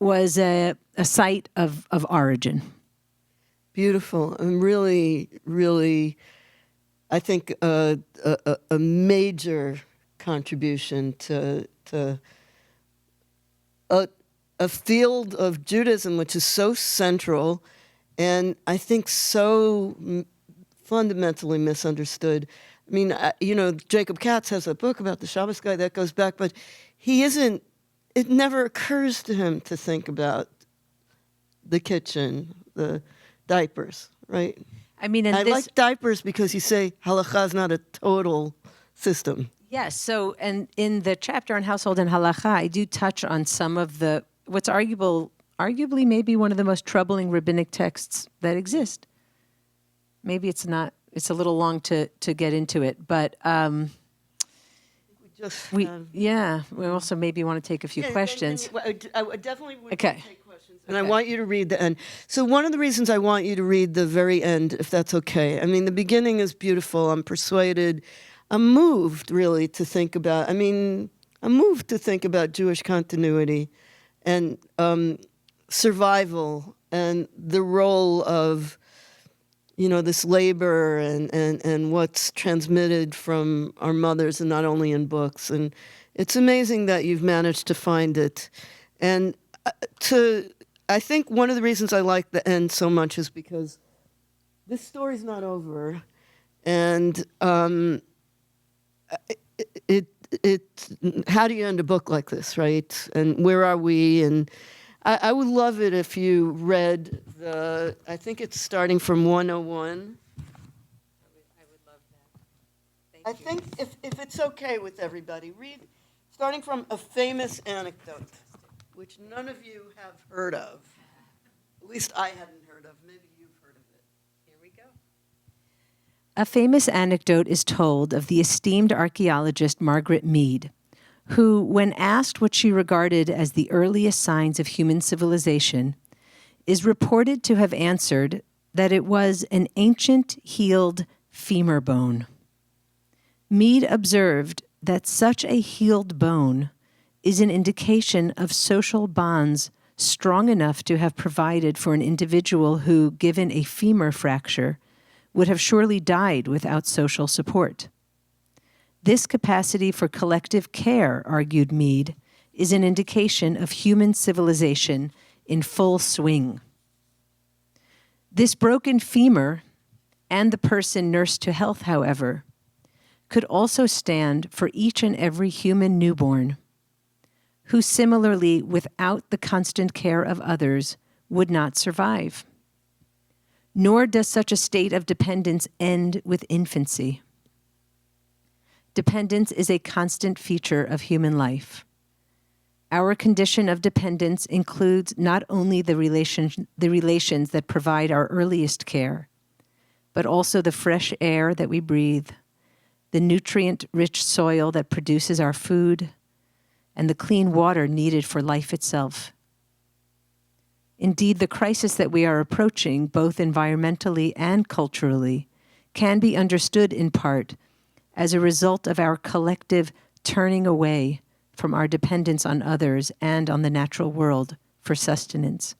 was a site of origin. Beautiful, and really, really, I think a major contribution to a field of Judaism which is so central, and I think so fundamentally misunderstood. I mean, Jacob Katz has a book about the Shabbos guy that goes back, but it never occurs to him to think about the kitchen, the diapers, right? I mean, I like diapers because you say halacha is not a total system. Yes. So, and in the chapter on household and halacha, I do touch on some of what's arguably maybe one of the most troubling rabbinic texts that exist. Maybe it's not. It's a little long to get into it, but we also maybe want to take a few questions. I definitely would take questions, and I want you to read the end. So one of the reasons I want you to read the very end, if that's okay. I mean, the beginning is beautiful. I'm persuaded. I'm moved, really, to think about. Jewish continuity and survival and the role of this labor and what's transmitted from our mothers, and not only in books. And it's amazing that you've managed to find it. And I think one of the reasons I like the end so much is because this story's not over. And how do you end a book like this, right? And where are we? And I would love it if you read I think it's starting from 101. I would love that. I think if it's okay with everybody, read starting from a famous anecdote, which none of you have heard of. At least I hadn't heard of. Maybe you've heard of it. Here we go. A famous anecdote is told of the esteemed archaeologist Margaret Mead, who, when asked what she regarded as the earliest signs of human civilization, is reported to have answered that it was an ancient healed femur bone. Mead observed that such a healed bone is an indication of social bonds strong enough to have provided for an individual who, given a femur fracture, would have surely died without social support. This capacity for collective care, argued Mead, is an indication of human civilization in full swing. This broken femur and the person nursed to health, however, could also stand for each and every human newborn who similarly, without the constant care of others, would not survive. Nor does such a state of dependence end with infancy. Dependence is a constant feature of human life. Our condition of dependence includes not only the relations that provide our earliest care, but also the fresh air that we breathe, the nutrient-rich soil that produces our food, and the clean water needed for life itself. Indeed, the crisis that we are approaching, both environmentally and culturally, can be understood in part as a result of our collective turning away from our dependence on others and on the natural world for sustenance.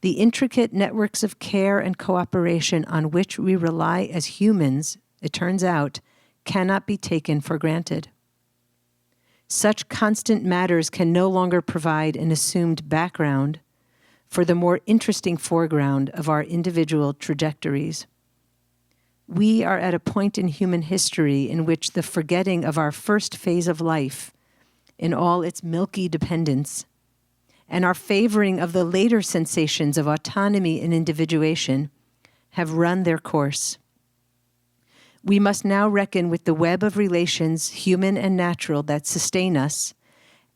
The intricate networks of care and cooperation on which we rely as humans, it turns out, cannot be taken for granted. Such constant matters can no longer provide an assumed background for the more interesting foreground of our individual trajectories. We are at a point in human history in which the forgetting of our first phase of life in all its milky dependence and our favoring of the later sensations of autonomy and individuation have run their course. We must now reckon with the web of relations, human and natural, that sustain us,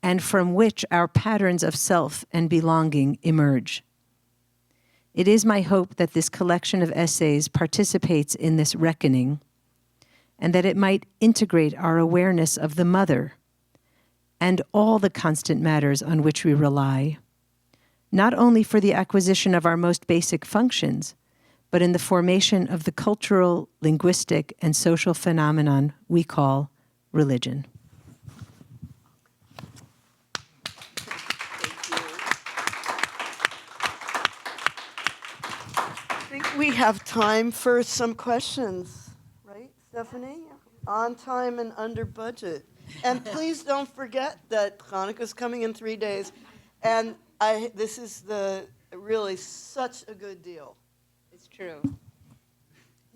and from which our patterns of self and belonging emerge. It is my hope that this collection of essays participates in this reckoning, and that it might integrate our awareness of the mother and all the constant matters on which we rely, not only for the acquisition of our most basic functions, but in the formation of the cultural, linguistic, and social phenomenon we call religion. I think we have time for some questions, right, Stephanie? On time and under budget. And please don't forget that Hanukkah's coming in 3 days, and this is really such a good deal. It's true.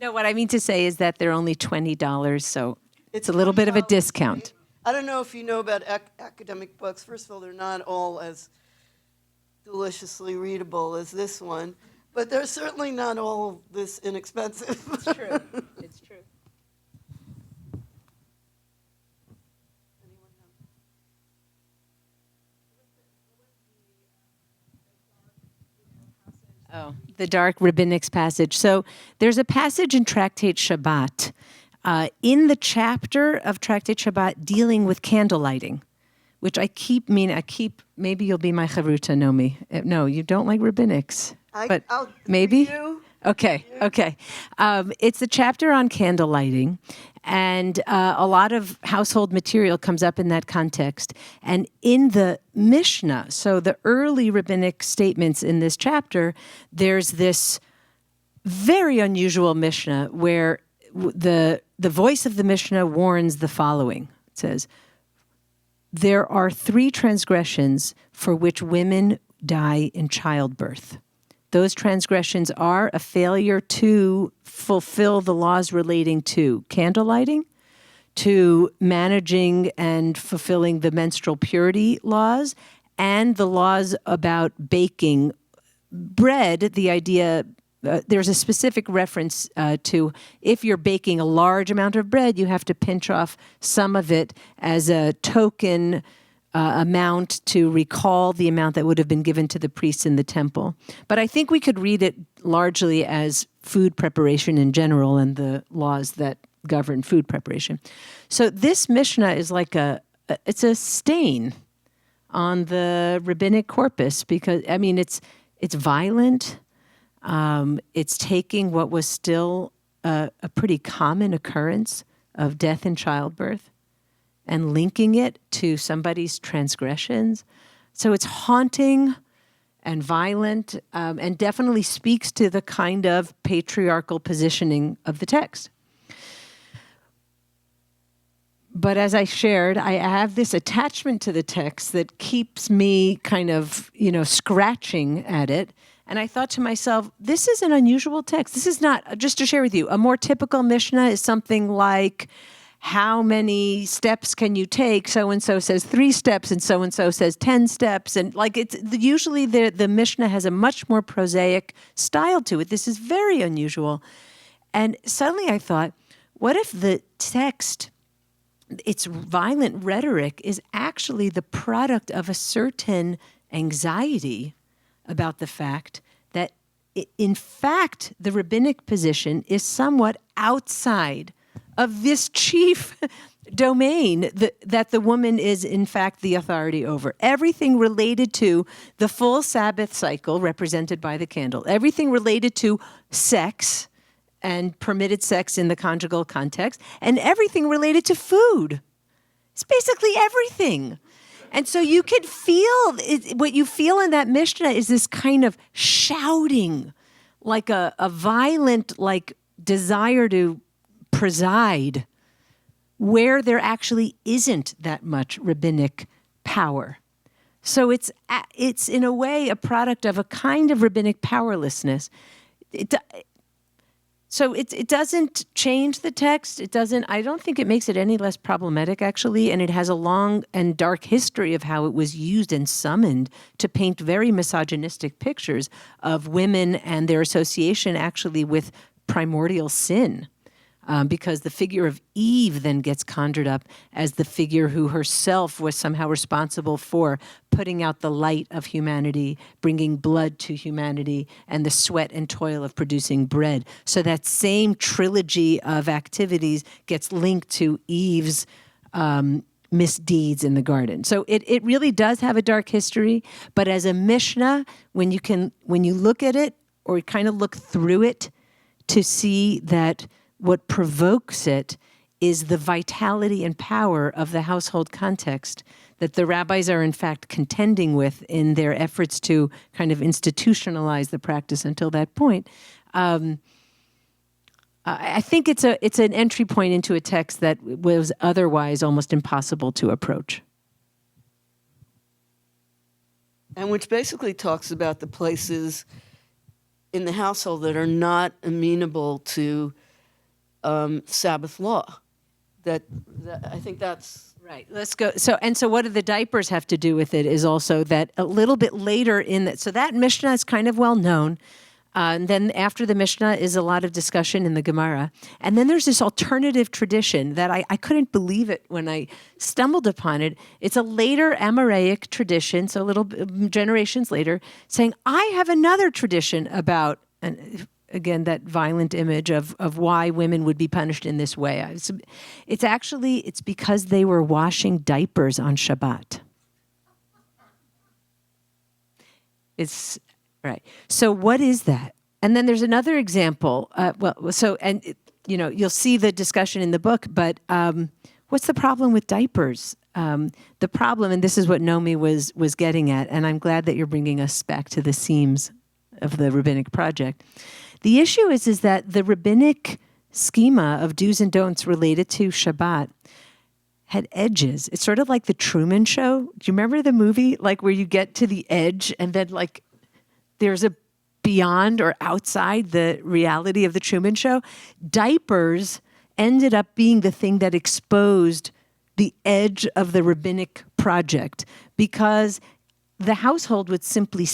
No, what I mean to say is that they're only $20, so it's a little bit of a discount. I don't know if you know about academic books. First of all, they're not all as deliciously readable as this one, but they're certainly not all this inexpensive. It's true. It's true. Oh, the dark rabbinics passage. So there's a passage in Tractate Shabbat, in the chapter of Tractate Shabbat dealing with candle lighting, which maybe you'll be my chavruta, Naomi. No, you don't like rabbinics, but maybe? Okay. It's the chapter on candle lighting, and a lot of household material comes up in that context. And in the Mishnah, so the early rabbinic statements in this chapter, there's this very unusual Mishnah where the voice of the Mishnah warns the following. It says, there are 3 transgressions for which women die in childbirth. Those transgressions are a failure to fulfill the laws relating to candle lighting, to managing and fulfilling the menstrual purity laws, and the laws about baking bread. The idea there's a specific reference to if you're baking a large amount of bread, you have to pinch off some of it as a token amount to recall the amount that would have been given to the priests in the temple. But I think we could read it largely as food preparation in general and the laws that govern food preparation. So this Mishnah is like it's a stain on the rabbinic corpus because, I mean, it's violent. It's taking what was still a pretty common occurrence of death in childbirth and linking it to somebody's transgressions. So it's haunting and violent and definitely speaks to the kind of patriarchal positioning of the text. But as I shared, I have this attachment to the text that keeps me kind of, scratching at it. And I thought to myself, this is an unusual text. This is not, just to share with you, a more typical Mishnah is something like, how many steps can you take? So-and-so says 3 steps and so says 10 steps. And like usually the Mishnah has a much more prosaic style to it. This is very unusual. And suddenly I thought, what if the text, its violent rhetoric, is actually the product of a certain anxiety about the fact that, in fact, the rabbinic position is somewhat outside of this chief domain that the woman is, in fact, the authority over. Everything related to the full Sabbath cycle, represented by the candle, everything related to sex and permitted sex in the conjugal context, and everything related to food. It's basically everything. And so you could feel, what you feel in that Mishnah is this kind of shouting, like a violent, like, desire to preside, where there actually isn't that much rabbinic power. So it's in a way a product of a kind of rabbinic powerlessness. So it doesn't change the text. I don't think it makes it any less problematic, actually, and it has a long and dark history of how it was used and summoned to paint very misogynistic pictures of women and their association actually with primordial sin. Because the figure of Eve then gets conjured up as the figure who herself was somehow responsible for putting out the light of humanity, bringing blood to humanity, and the sweat and toil of producing bread. So that same trilogy of activities gets linked to Eve's misdeeds in the garden. So it really does have a dark history, but as a Mishnah, when you look at it or kind of look through it to see that what provokes it is the vitality and power of the household context that the rabbis are in fact contending with in their efforts to kind of institutionalize the practice until that point. I think it's an entry point into a text that was otherwise almost impossible to approach. And which basically talks about the places in the household that are not amenable to Sabbath law. That I think that's right. Let's go. So what do the diapers have to do with it is also that a little bit later in that. So that Mishnah is kind of well known. And then after the Mishnah is a lot of discussion in the Gemara. And then there's this alternative tradition that I couldn't believe it when I stumbled upon it. It's a later Amoraic tradition, so a little generations later, saying, I have another tradition about, again, that violent image of why women would be punished in this way. It's because they were washing diapers on Shabbat. It's right. So what is that? And then there's another example. You'll see the discussion in the book, but what's the problem with diapers? The problem, and this is what Naomi was getting at, and I'm glad that you're bringing us back to the seams of the rabbinic project. The issue is that the rabbinic schema of do's and don'ts related to Shabbat had edges. It's sort of like the Truman Show. Do you remember the movie, like where you get to the edge and then like there's a beyond or outside the reality of the Truman Show? Diapers ended up being the thing that exposed the edge of the rabbinic project because the household would simply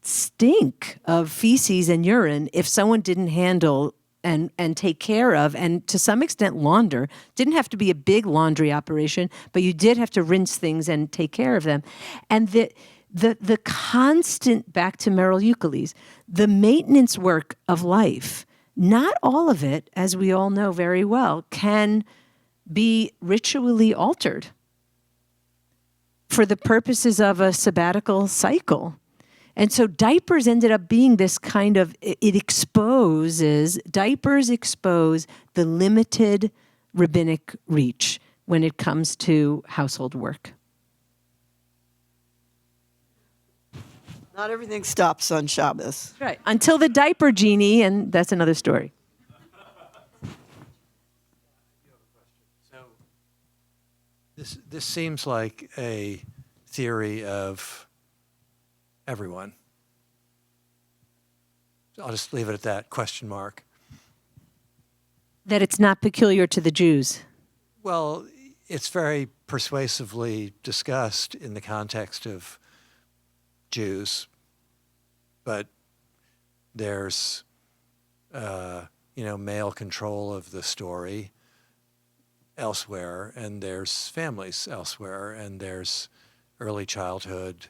stink of feces and urine if someone didn't handle and take care of, and to some extent launder. Didn't have to be a big laundry operation, but you did have to rinse things and take care of them. And the constant, back to Merrill Euclides, the maintenance work of life, not all of it, as we all know very well, can be ritually altered for the purposes of a sabbatical cycle. And so diapers ended up being this kind of, diapers expose the limited rabbinic reach when it comes to household work. Not everything stops on Shabbos. Right. Until the diaper genie, and that's another story. This seems like a theory of everyone. So I'll just leave it at that, question mark. That it's not peculiar to the Jews. Well, it's very persuasively discussed in the context of Jews, but there's, male control of the story elsewhere, and there's families elsewhere, and there's early childhood,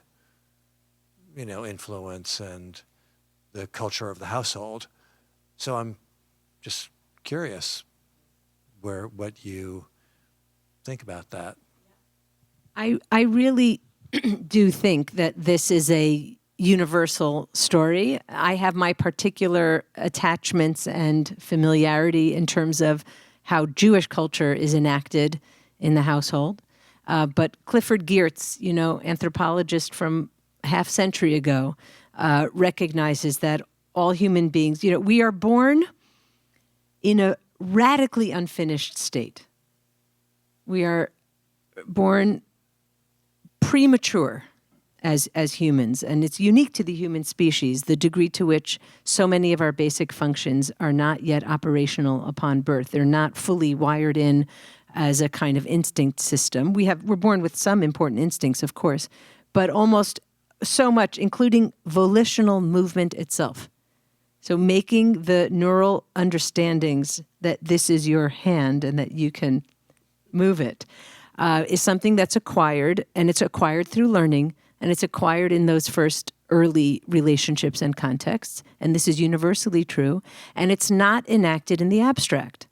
influence and the culture of the household. So I'm just curious what you think about that. I really do think that this is a universal story. I have my particular attachments and familiarity in terms of how Jewish culture is enacted in the household. But Clifford Geertz, anthropologist from half century ago, recognizes that all human beings, we are born in a radically unfinished state. We are born premature as humans, and it's unique to the human species, the degree to which so many of our basic functions are not yet operational upon birth. They're not fully wired in as a kind of instinct system. We're born with some important instincts, of course, but almost so much, including volitional movement itself. So making the neural understandings that this is your hand and that you can move it is something that's acquired, and it's acquired through learning, and it's acquired in those first early relationships and contexts, and this is universally true, and it's not enacted in the abstract.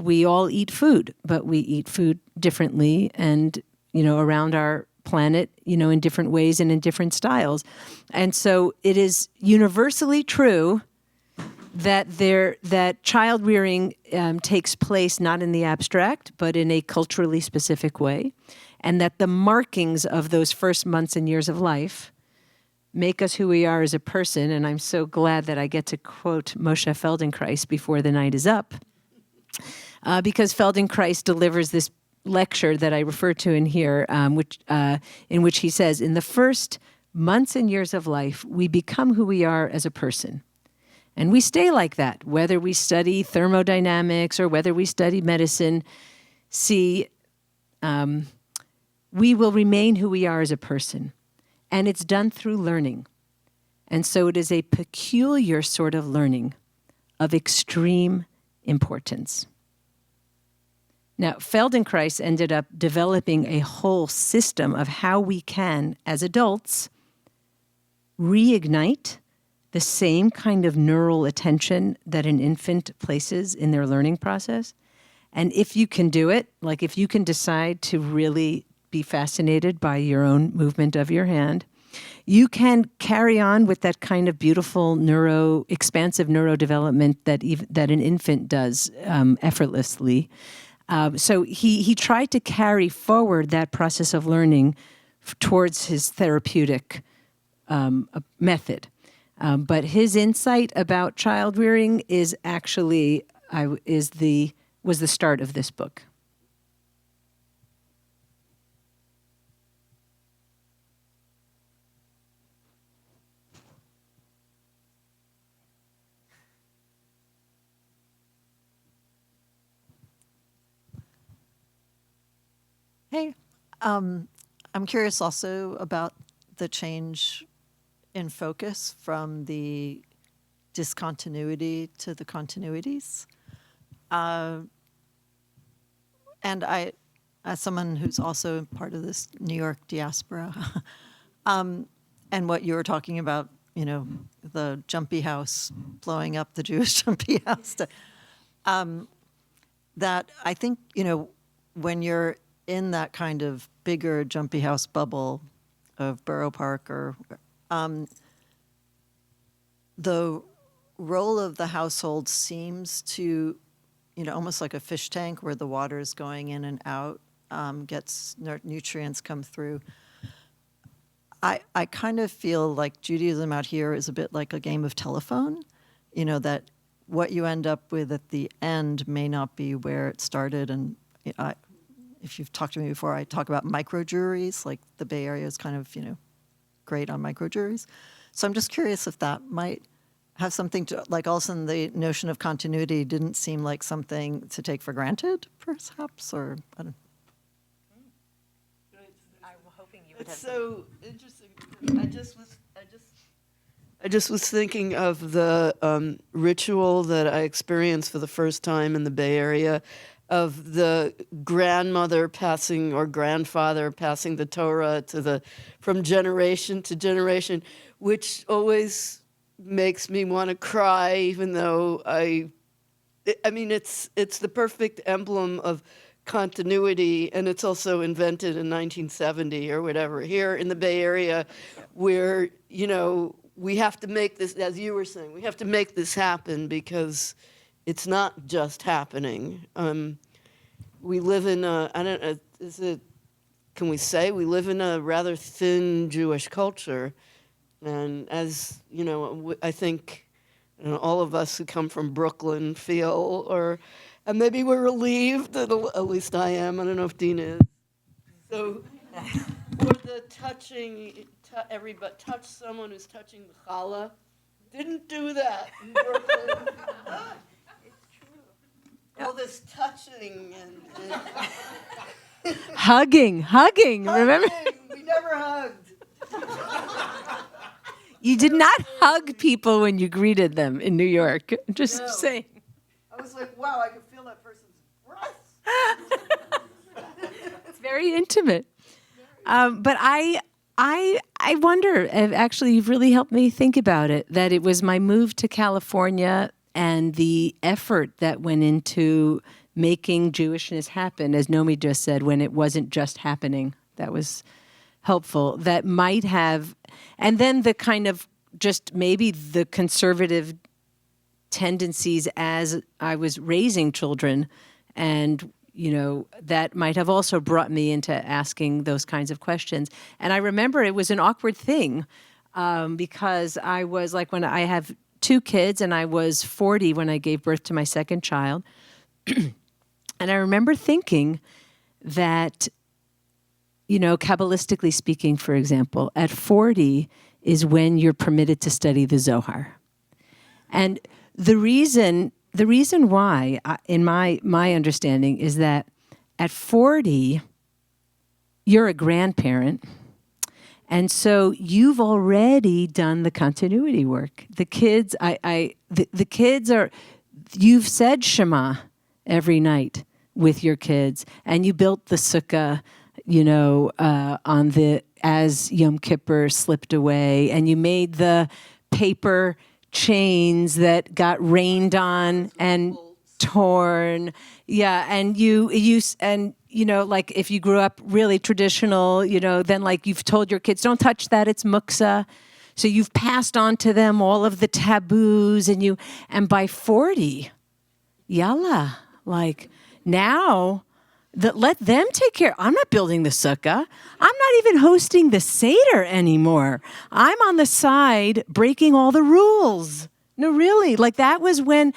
We all eat food, but we eat food differently and, around our planet, in different ways and in different styles. And so it is universally true that child rearing takes place not in the abstract, but in a culturally specific way, and that the markings of those first months and years of life make us who we are as a person. And I'm so glad that I get to quote Moshe Feldenkrais before the night is up, because Feldenkrais delivers this lecture that I refer to in here, in which he says, in the first months and years of life, we become who we are as a person. And we stay like that, whether we study thermodynamics or whether we study medicine. We will remain who we are as a person. And it's done through learning. And so it is a peculiar sort of learning of extreme importance. Now, Feldenkrais ended up developing a whole system of how we can, as adults, reignite the same kind of neural attention that an infant places in their learning process. And if you can do it, like if you can decide to really be fascinated by your own movement of your hand, you can carry on with that kind of beautiful expansive neurodevelopment that an infant does effortlessly. So he tried to carry forward that process of learning towards his therapeutic method. But his insight about child rearing is actually was the start of this book. Hey, I'm curious also about the change in focus from the discontinuity to the continuities. And I, as someone who's also part of this New York diaspora, and what you were talking about, the jumpy house, blowing up the Jewish jumpy house, that I think, when you're in that kind of bigger jumpy house bubble of Borough Park or the role of the household seems to, almost like a fish tank where the water is going in and out, gets nutrients come through. I kind of feel like Judaism out here is a bit like a game of telephone, that what you end up with at the end may not be where it started. And if you've talked to me before, I talk about micro-juries, like the Bay Area is kind of, great on micro-juries. So I'm just curious if that might have something to, like, all of a sudden the notion of continuity didn't seem like something to take for granted, perhaps, or I don't. I'm hoping you would It's so interesting. I just was thinking of the ritual that I experienced for the first time in the Bay Area, of the grandmother passing or grandfather passing the Torah from generation to generation, which always makes me want to cry, even though I mean, it's the perfect emblem of continuity, and it's also invented in 1970 or whatever here in the Bay Area, where, we have to make this, as you were saying, we have to make this happen because it's not just happening. We live in I don't know, can we say we live in a rather thin Jewish culture? And as, I think all of us who come from Brooklyn feel, and maybe we're relieved, that at least I am, I don't know if Deena is. So, or the touching, everybody touch someone who's touching the challah. Didn't do that in Brooklyn. All this touching and hugging, remember? We never hugged. You did not hug people when you greeted them in New York. Just No. saying. I was like, wow, I can feel that person's breath. It's very intimate. But I wonder, actually, you've really helped me think about it, that it was my move to California and the effort that went into making Jewishness happen, as Naomi just said, when it wasn't just happening. That was helpful. That might have, and then the kind of just maybe the conservative tendencies as I was raising children, and that might have also brought me into asking those kinds of questions. And I remember it was an awkward thing because I was like, when I have 2 kids, and I was 40 when I gave birth to my second child. And I remember thinking that, Kabbalistically speaking, for example, at 40 is when you're permitted to study the Zohar. And the reason why, in my understanding, is that at 40, you're a grandparent, and so you've already done the continuity work. The kids, the kids are, you've said Shema every night with your kids, and you built the sukkah, as Yom Kippur slipped away, and you made the paper chains that got rained on and torn. Yeah, and like if you grew up really traditional, then like you've told your kids, don't touch that, it's muksa. So you've passed on to them all of the taboos, and by 40, yalla, like now, let them take care. I'm not building the sukkah. I'm not even hosting the Seder anymore. I'm on the side breaking all the rules. No, really. Like that was when,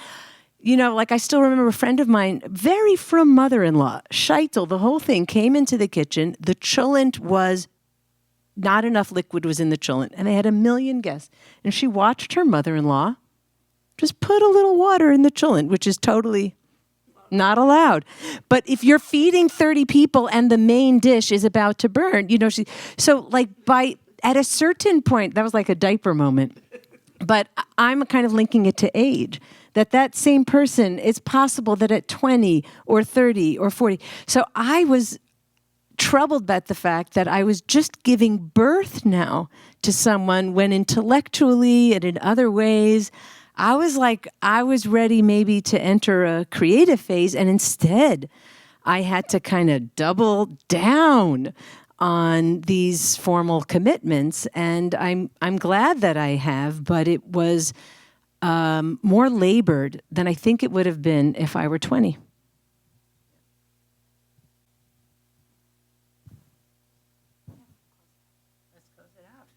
like I still remember a friend of mine, very from mother-in-law, shaitel, the whole thing, came into the kitchen. The cholent was, not enough liquid was in the cholent. And they had 1 million guests. And she watched her mother-in-law just put a little water in the cholent, which is totally not allowed. But if you're feeding 30 people and the main dish is about to burn, at a certain point, that was like a diaper moment. But I'm kind of linking it to age, that same person, it's possible that at 20 or 30 or 40. So I was troubled by the fact that I was just giving birth now to someone when intellectually and in other ways, I was ready maybe to enter a creative phase, and instead I had to kind of double down on these formal commitments, and I'm glad that I have, but it was more labored than I think it would have been if I were 20. Let's close it out.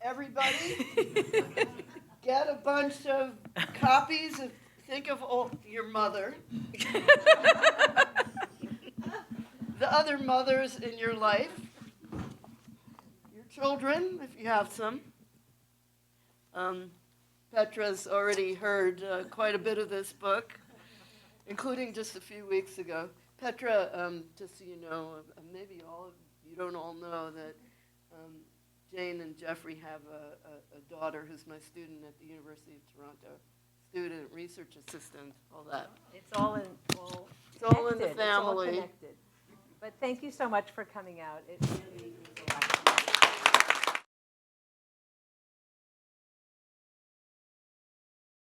Everybody, get a bunch of copies of Think of Your Mother. The other mothers in your life, your children, if you have some. Petra's already heard quite a bit of this book, including just a few weeks ago. Petra, just so you know, maybe you don't all know that Jane and Jeffrey have a daughter who's my student at the University of Toronto, student, research assistant, all that. It's all in the family. But thank you so much for coming out. It really is.